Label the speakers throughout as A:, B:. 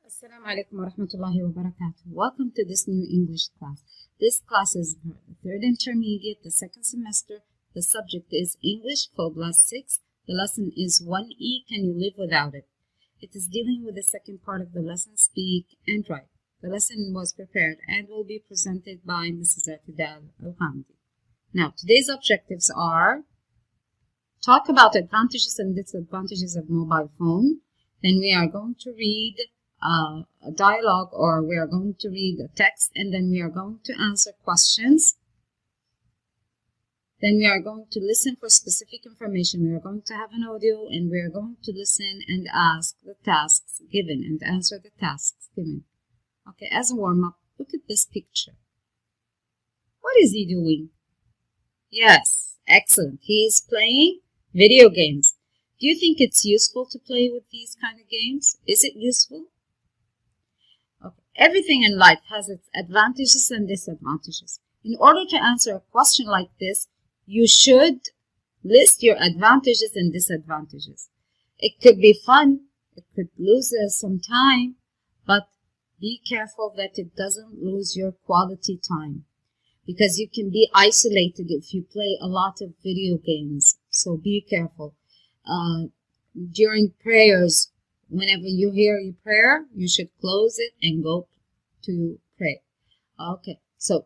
A: Assalamu alaikum wa rahmatullahi wa barakatuh. Welcome to this new English class. This class is the third intermediate, the second semester. The subject is English, Class 6. The lesson is 1E, Can You Live Without It? It is dealing with the second part of the lesson, Speak and Write. The lesson was prepared and will be presented by Mrs. Al-Amdi. Now, today's objectives are talk about advantages and disadvantages of mobile phone. Then we are going to read a dialogue, or we are going to read a text, and then we are going to answer questions. Then we are going to listen for specific information. We are going to have an audio, and we are going to listen and ask the tasks given and answer the tasks given. Okay, as a warm-up, look at this picture. What is he doing? Yes, excellent. He is playing video games. Do you think it's useful to play with these kind of games? Is it useful? Okay. Everything in life has its advantages and disadvantages. In order to answer a question like this, you should list your advantages and disadvantages. It could be fun. It could lose some time, but be careful that it doesn't lose your quality time, because you can be isolated if you play a lot of video games. So be careful. During prayers, whenever you hear your prayer, you should close it and go to pray. Okay, so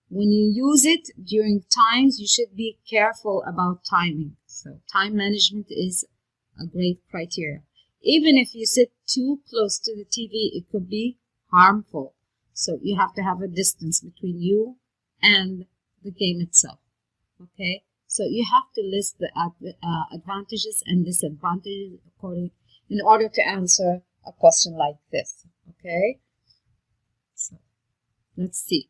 A: when you use it during times, you should be careful about timing. So time management is a great criteria. Even if you sit too close to the TV, it could be harmful. So you have to have a distance between you and the game itself. Okay, so you have to list the advantages and disadvantages in order to answer a question like this. Okay, so let's see.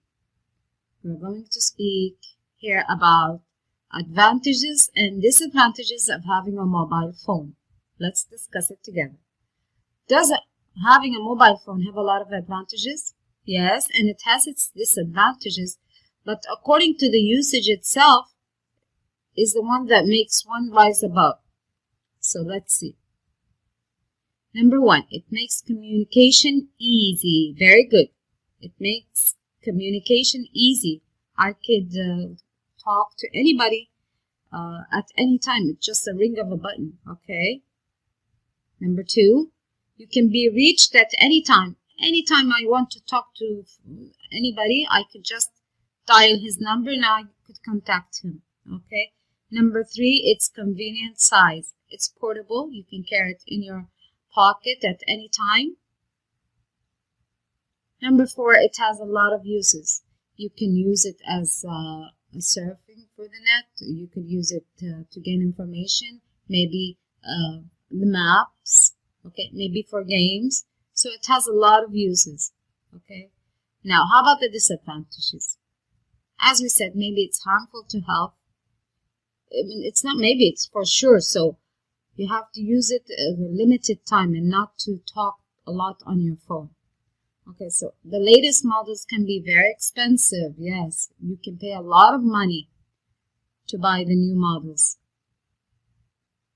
A: We're going to speak here about advantages and disadvantages of having a mobile phone. Let's discuss it together. Does having a mobile phone have a lot of advantages? Yes, and it has its disadvantages, but according to the usage itself is the one that makes one rise above. So let's see. Number one, it makes communication easy. Very good. It makes communication easy. I could talk to anybody at any time. It's just a ring of a button. Okay. Number two, you can be reached at any time. Anytime I want to talk to anybody, I could just dial his number and I could contact him. Okay. Number three, it's convenient size. It's portable. You can carry it in your pocket at any time. Number four, it has a lot of uses. You can use it as surfing for the net. You could use it to gain information. Maybe the maps. Okay, maybe for games. So it has a lot of uses. Okay. Now, how about the disadvantages? As we said, maybe it's harmful to health. I mean, it's not maybe, it's for sure. So you have to use it at a limited time and not to talk a lot on your phone. Okay, so the latest models can be very expensive. Yes, you can pay a lot of money to buy the new models.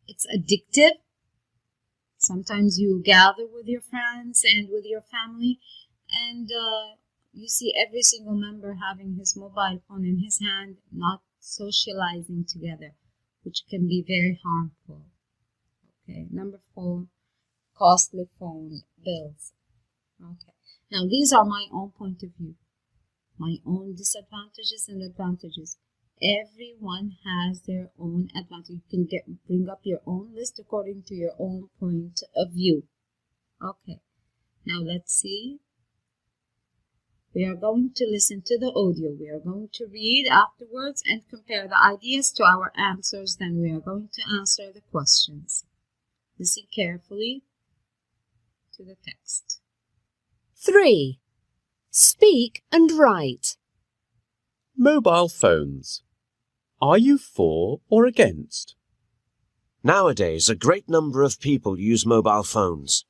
A: It's addictive. Sometimes you gather with your friends and with your family, and you see every single member having his mobile phone in his hand, not socializing together, which can be very harmful. Okay, number four, costly phone bills. Okay, now these are my own point of view, my own disadvantages and advantages. Everyone has their own advantage. You can bring up your own list according to your own point of view. Okay, now let's see. We are going to listen to the audio. We are going to read afterwards and compare the ideas to our answers. Then we are going to answer the questions. Listen carefully to the text.
B: 3. Speak and write.
C: Mobile phones. Are you for or against?
D: Nowadays, a great number of people use mobile phones.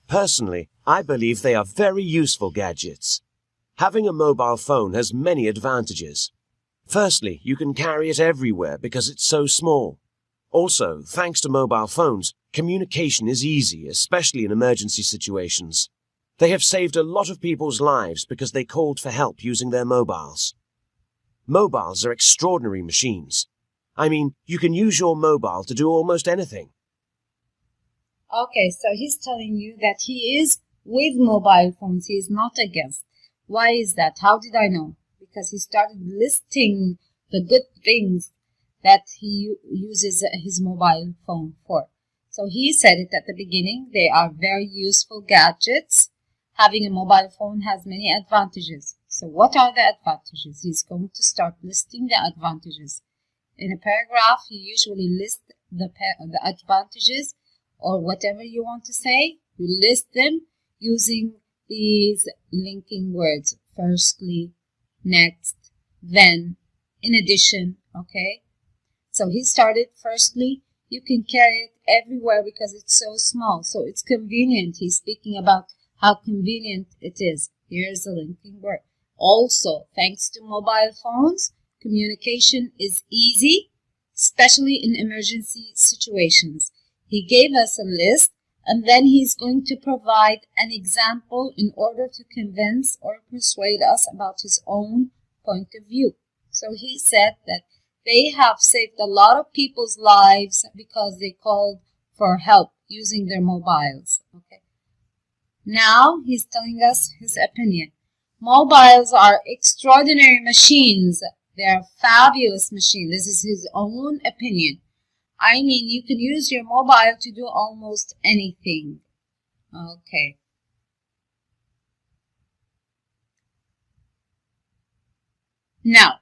D: Personally, I believe they are very useful gadgets. Having a mobile phone has many advantages. Firstly, you can carry it everywhere because it's so small. Also, thanks to mobile phones, communication is easy, especially in emergency situations. They have saved a lot of people's lives because they called for help using their mobiles. Mobiles are extraordinary machines. I mean, you can use your mobile to do almost anything.
A: Okay, so he's telling you that he is with mobile phones. He is not against. Why is that? How did I know? Because he started listing the good things that he uses his mobile phone for. So he said it at the beginning. They are very useful gadgets. Having a mobile phone has many advantages. So what are the advantages? He's going to start listing the advantages. In a paragraph, he usually lists the advantages, or whatever you want to say. You list them using these linking words. Firstly, next, then, in addition, okay? So he started firstly. You can carry it everywhere because it's so small. So it's convenient. He's speaking about how convenient it is. Here's a linking word. Also, thanks to mobile phones, communication is easy, especially in emergency situations. He gave us a list, and then he's going to provide an example in order to convince or persuade us about his own point of view. So he said that they have saved a lot of people's lives because they called for help using their mobiles. Okay. Now he's telling us his opinion. Mobiles are extraordinary machines. They are fabulous machines. This is his own opinion. I mean, you can use your mobile to do almost anything. Okay. Now,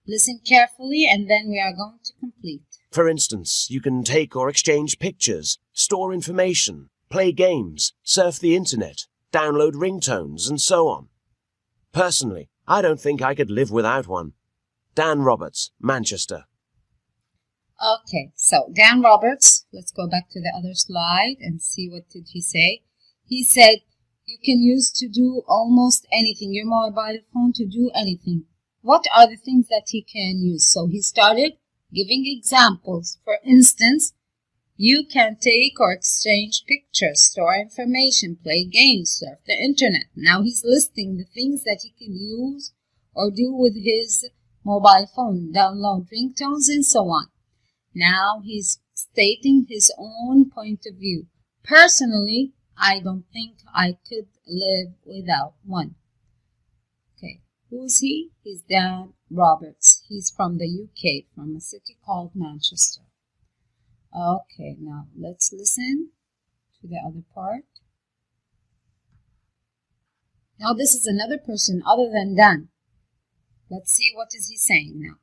A: listen carefully and then we are going to complete.
D: For instance, you can take or exchange pictures, store information, play games, surf the internet, download ringtones, and so on. Personally, I don't think I could live without one. Dan Roberts, Manchester.
A: Okay, so Dan Roberts, let's go back to the other slide and see what did he say. He said you can use to do almost anything, your mobile phone to do anything. What are the things that he can use? So he started giving examples. For instance, you can take or exchange pictures, store information, play games, surf the internet. Now he's listing the things that he can use or do with his mobile phone, download ringtones and so on. Now he's stating his own point of view. Personally, I don't think I could live without one. Okay, who's he? He's Dan Roberts. He's from the UK, from a city called Manchester. Okay, now let's listen to the other part. Now this is another person other than Dan. Let's see what is he saying now.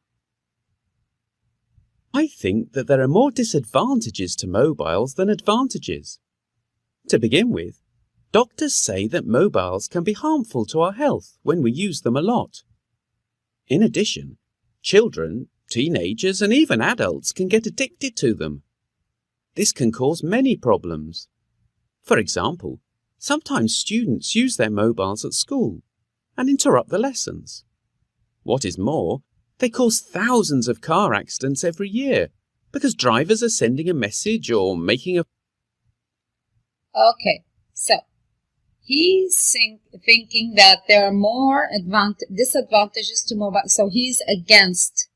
C: I think that there are more disadvantages to mobiles than advantages. To begin with, doctors say that mobiles can be harmful to our health when we use them a lot. In addition, children, teenagers, and even adults can get addicted to them. This can cause many problems. For example, sometimes students use their mobiles at school and interrupt the lessons. What is more, they cause thousands of car accidents every year because drivers are sending a message or making a...
A: Okay, so he's thinking that there are more disadvantages to mobile. So he's against.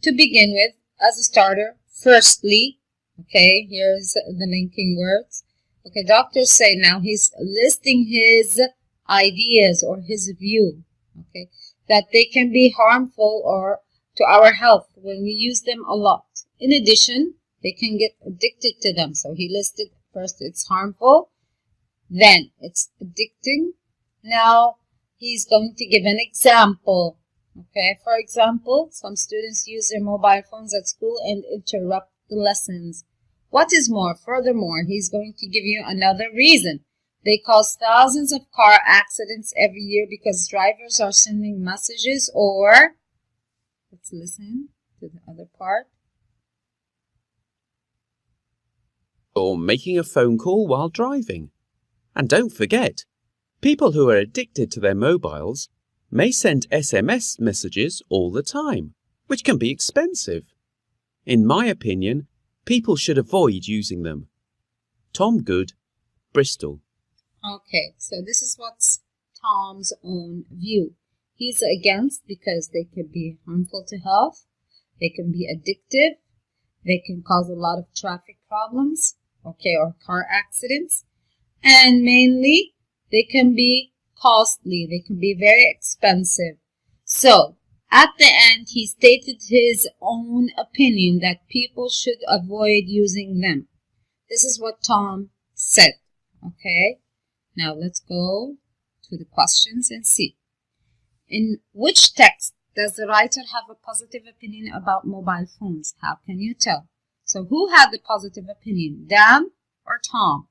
A: To begin with, as a starter, firstly, okay, here's the linking words. Okay, doctors say now he's listing his ideas or his view, okay, that they can be harmful or to our health when we use them a lot. In addition, they can get addicted to them. So he listed first it's harmful, then it's addicting. Now he's going to give an example. Okay, for example, some students use their mobile phones at school and interrupt the lessons. What is more, furthermore, he's going to give you another reason. They cause thousands of car accidents every year because drivers are sending messages or, let's listen to the other part.
C: Or making a phone call while driving. And don't forget, people who are addicted to their mobiles may send SMS messages all the time, which can be expensive. In my opinion, people should avoid using them. Tom Good, Bristol.
A: Okay, so this is what's Tom's own view. He's against because they can be harmful to health, they can be addictive, they can cause a lot of traffic problems, okay, or car accidents, and mainly they can be costly, they can be very expensive. So, at the end, he stated his own opinion that people should avoid using them. This is what Tom said, okay? Now, let's go to the questions and see. In which text does the writer have a positive opinion about mobile phones? How can you tell? So, who had the positive opinion, Dan or Tom?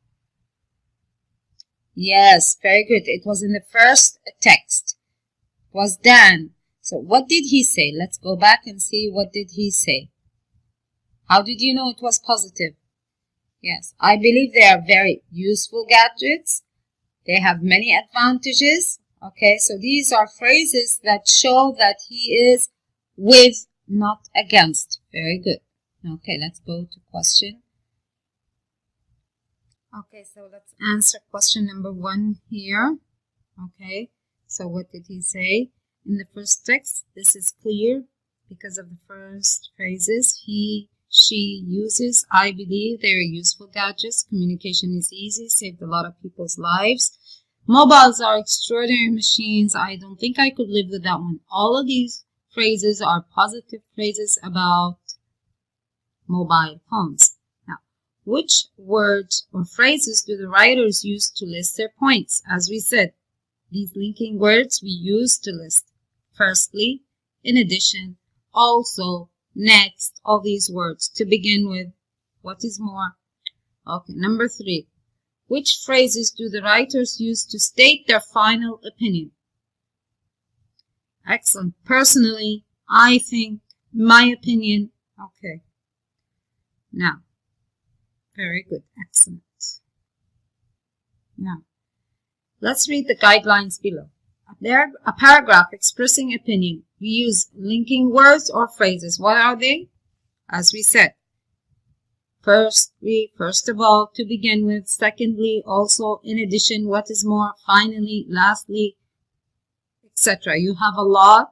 A: Yes, very good. It was in the first text. It was Dan. So what did he say? Let's go back and see what did he say. How did you know it was positive? Yes, I believe they are very useful gadgets. They have many advantages. Okay, so these are phrases that show that he is with, not against. Very good. Okay, let's go to question. Okay, so let's answer question number 1 here. Okay, so what did he say? In the first text, this is clear because of the first phrases. He, she uses, I believe they are useful gadgets. Communication is easy, saved a lot of people's lives. Mobiles are extraordinary machines. I don't think I could live with that one. All of these phrases are positive phrases about mobile phones. Now, which words or phrases do the writers use to list their points? As we said, these linking words we use to list. Firstly, in addition, also, next, all these words. To begin with, what is more? Okay, number 3. Which phrases do the writers use to state their final opinion? Excellent. Personally, I think, my opinion. Okay. Now, very good. Excellent. Now, let's read the guidelines below. A paragraph expressing opinion. We use linking words or phrases. What are they? As we said, firstly, first of all, to begin with. Secondly, also, in addition, what is more, finally, lastly, etc. You have a lot.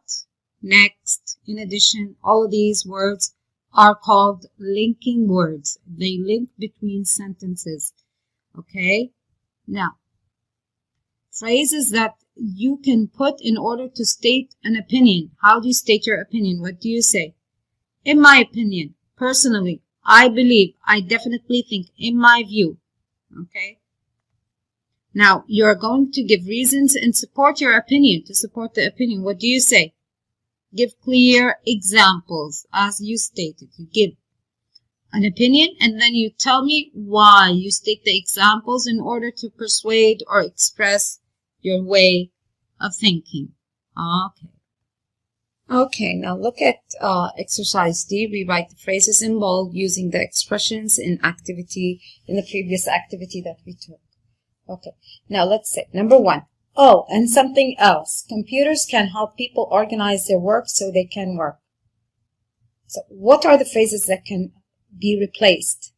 A: Next, in addition, all of these words are called linking words. They link between sentences. Okay? Now, phrases that you can put in order to state an opinion. How do you state your opinion? What do you say? In my opinion, personally, I believe, I definitely think, in my view. Okay? Now, you're going to give reasons and support your opinion. To support the opinion, what do you say? Give clear examples, as you stated. You give an opinion, and then you tell me why. You state the examples in order to persuade or express your way of thinking. Okay. Okay, now look at exercise D. We write the phrases in bold using the expressions in the previous activity that we took. Okay, now let's say number 1. Oh, and something else. Computers can help people organize their work so they can work. So what are the phrases that can be replaced?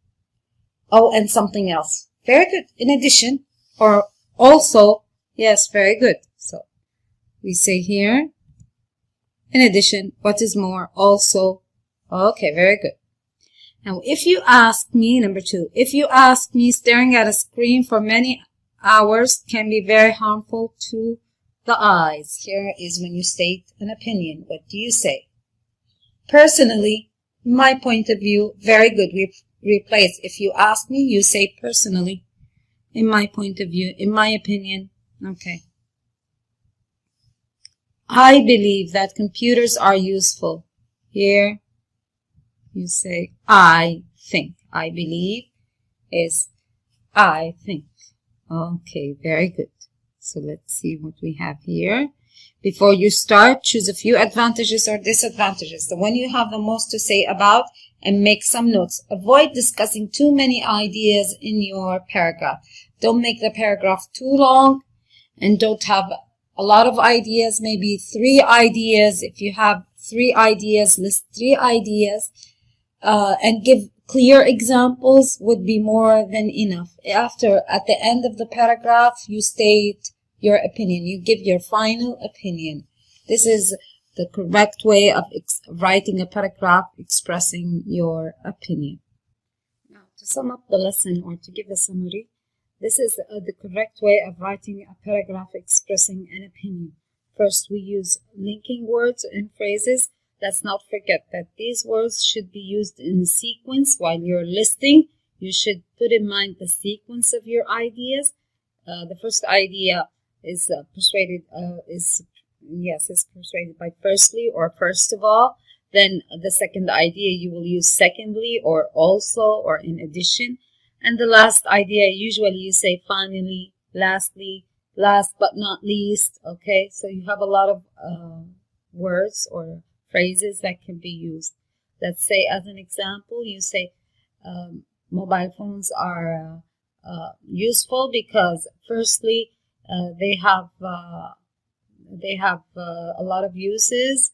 A: Oh, and something else. Very good. In addition, or also, yes, very good. So we say here, in addition, what is more, also. Okay, very good. Now, if you ask me, number 2, if you ask me, staring at a screen for many hours can be very harmful to the eyes. Here is when you state an opinion. What do you say? Personally, my point of view, very good. We replace, if you ask me, you say personally. In my point of view, in my opinion. Okay. I believe that computers are useful. Here, you say, I think. I believe is I think. Okay, very good. So let's see what we have here. Before you start, choose a few advantages or disadvantages, the one you have the most to say about, and make some notes. Avoid discussing too many ideas in your paragraph. Don't make the paragraph too long, and don't have a lot of ideas, maybe 3 ideas. If you have 3 ideas, list 3 ideas. and give clear examples would be more than enough. At the end of the paragraph, you state your opinion. You give your final opinion. This is the correct way of writing a paragraph expressing your opinion. Now, to sum up the lesson or to give a summary, this is the correct way of writing a paragraph expressing an opinion. First, we use linking words and phrases. Let's not forget that these words should be used in sequence. While you're listing, you should put in mind the sequence of your ideas. The first idea is persuaded by firstly or first of all. Then the second idea you will use secondly or also or in addition. And the last idea, usually you say finally, lastly, last but not least. Okay, so you have a lot of words or phrases that can be used. Let's say as an example, you say mobile phones are useful because firstly they have a lot of uses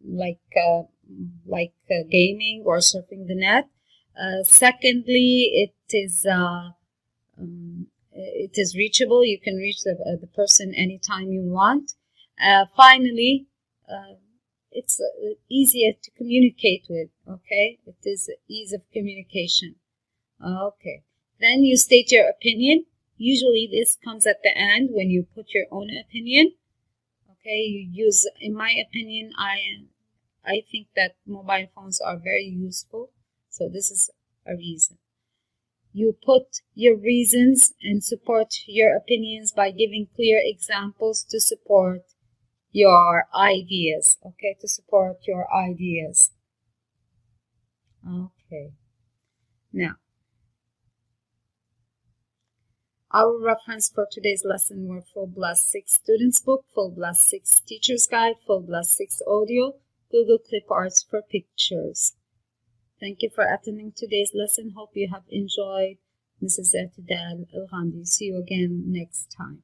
A: like gaming or surfing the net. Secondly, it is reachable. You can reach the person anytime you want. Finally, it's easier to communicate with. Okay, it is ease of communication. Okay, then you state your opinion. Usually this comes at the end when you put your own opinion. Okay, you use, in my opinion, I think that mobile phones are very useful. So this is a reason. You put your reasons and support your opinions by giving clear examples to support your ideas. Okay, to support your ideas. Okay. Now, our reference for today's lesson were Full Blast 6 Students Book, Full Blast 6 Teacher's Guide, Full Blast 6 Audio, Google Clip Arts for Pictures. Thank you for attending today's lesson. Hope you have enjoyed. Mrs. Atidal Al-Ghandi. See you again next time.